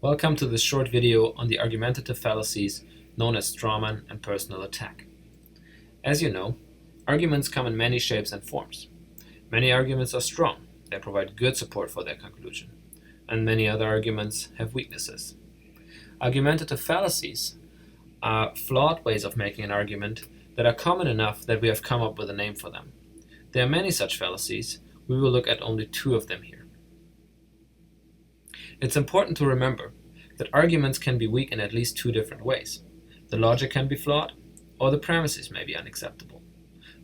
Welcome to this short video on the argumentative fallacies known as strawman and personal attack. As you know, arguments come in many shapes and forms. Many arguments are strong, they provide good support for their conclusion, and many other arguments have weaknesses. Argumentative fallacies are flawed ways of making an argument that are common enough that we have come up with a name for them. There are many such fallacies. We will look at only two of them here. It's important to remember that arguments can be weak in at least two different ways. The logic can be flawed, or the premises may be unacceptable.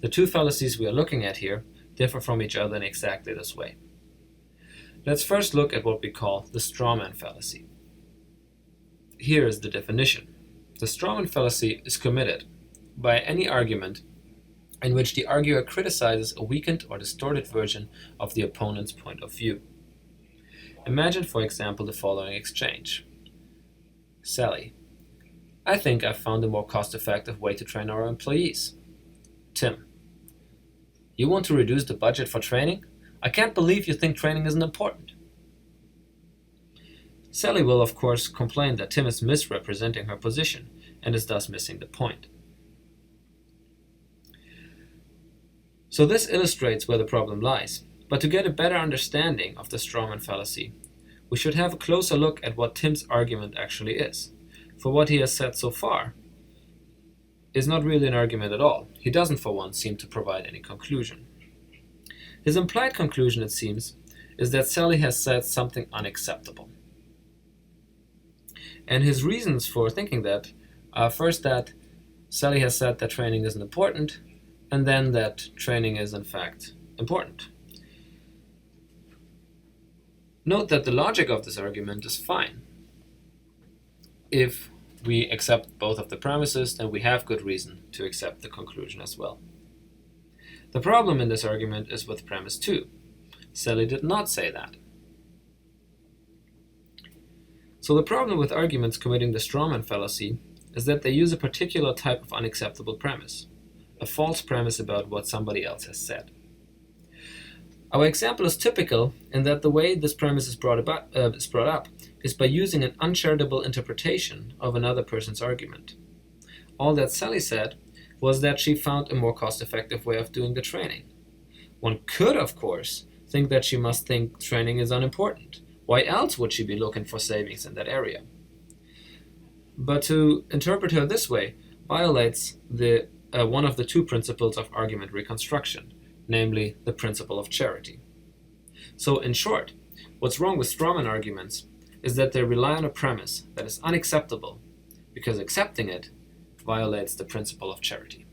The two fallacies we are looking at here differ from each other in exactly this way. Let's first look at what we call the strawman fallacy. Here is the definition. The strawman fallacy is committed by any argument in which the arguer criticizes a weakened or distorted version of the opponent's point of view. Imagine, for example, the following exchange. Sally: I think I've found a more cost-effective way to train our employees. Tim: You want to reduce the budget for training? I can't believe you think training isn't important. Sally will, of course, complain that Tim is misrepresenting her position and is thus missing the point. So this illustrates where the problem lies. But to get a better understanding of the strawman fallacy, we should have a closer look at what Tim's argument actually is. For what he has said so far is not really an argument at all. He doesn't, for one, seem to provide any conclusion. His implied conclusion, it seems, is that Sally has said something unacceptable. And his reasons for thinking that are first that Sally has said that training isn't important, and then that training is in fact important. Note that the logic of this argument is fine. If we accept both of the premises, then we have good reason to accept the conclusion as well. The problem in this argument is with premise 2. Sally did not say that. So the problem with arguments committing the strawman fallacy is that they use a particular type of unacceptable premise, a false premise about what somebody else has said. Our example is typical in that the way this premise is brought up is by using an uncharitable interpretation of another person's argument. All that Sally said was that she found a more cost-effective way of doing the training. One could, of course, think that she must think training is unimportant. Why else would she be looking for savings in that area? But to interpret her this way violates one of the two principles of argument reconstruction, namely the principle of charity. So in short, what's wrong with strawman arguments is that they rely on a premise that is unacceptable because accepting it violates the principle of charity.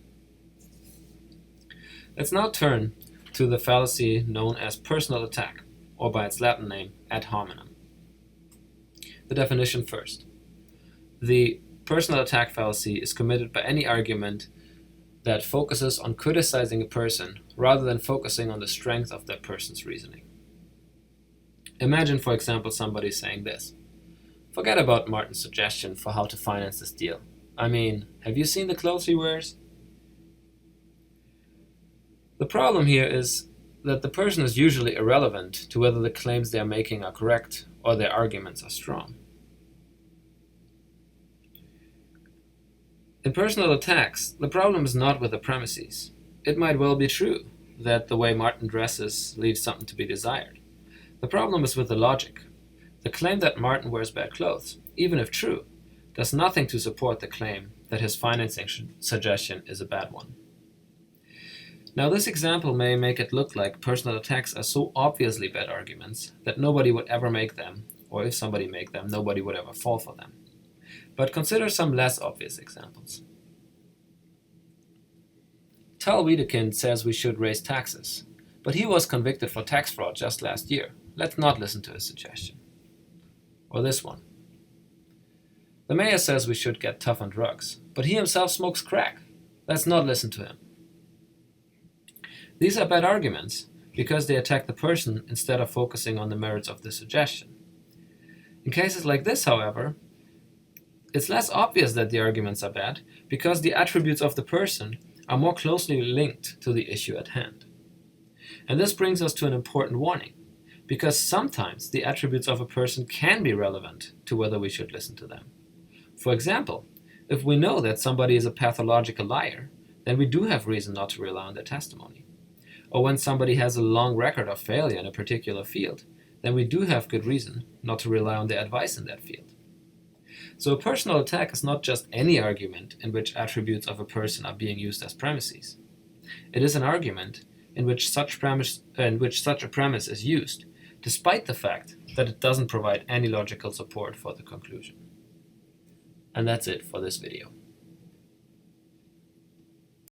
Let's now turn to the fallacy known as personal attack, or by its Latin name, ad hominem. The definition first. The personal attack fallacy is committed by any argument that focuses on criticizing a person rather than focusing on the strength of that person's reasoning. Imagine, for example, somebody saying this: Forget about Martin's suggestion for how to finance this deal. I mean, have you seen the clothes he wears? The problem here is that the person is usually irrelevant to whether the claims they are making are correct or their arguments are strong. In personal attacks, the problem is not with the premises. It might well be true that the way Martin dresses leaves something to be desired. The problem is with the logic. The claim that Martin wears bad clothes, even if true, does nothing to support the claim that his financing suggestion is a bad one. Now, this example may make it look like personal attacks are so obviously bad arguments that nobody would ever make them, or if somebody made them, nobody would ever fall for them. But consider some less obvious examples. Tal Wiedekind says we should raise taxes, but he was convicted for tax fraud just last year. Let's not listen to his suggestion. Or this one. The mayor says we should get tough on drugs, but he himself smokes crack. Let's not listen to him. These are bad arguments because they attack the person instead of focusing on the merits of the suggestion. In cases like this, however, it's less obvious that the arguments are bad because the attributes of the person are more closely linked to the issue at hand. And this brings us to an important warning. because sometimes the attributes of a person can be relevant to whether we should listen to them. For example, if we know that somebody is a pathological liar, then we do have reason not to rely on their testimony. Or when somebody has a long record of failure in a particular field, then we do have good reason not to rely on their advice in that field. So a personal attack is not just any argument in which attributes of a person are being used as premises. It is an argument in which such a premise is used, despite the fact that it doesn't provide any logical support for the conclusion. And that's it for this video.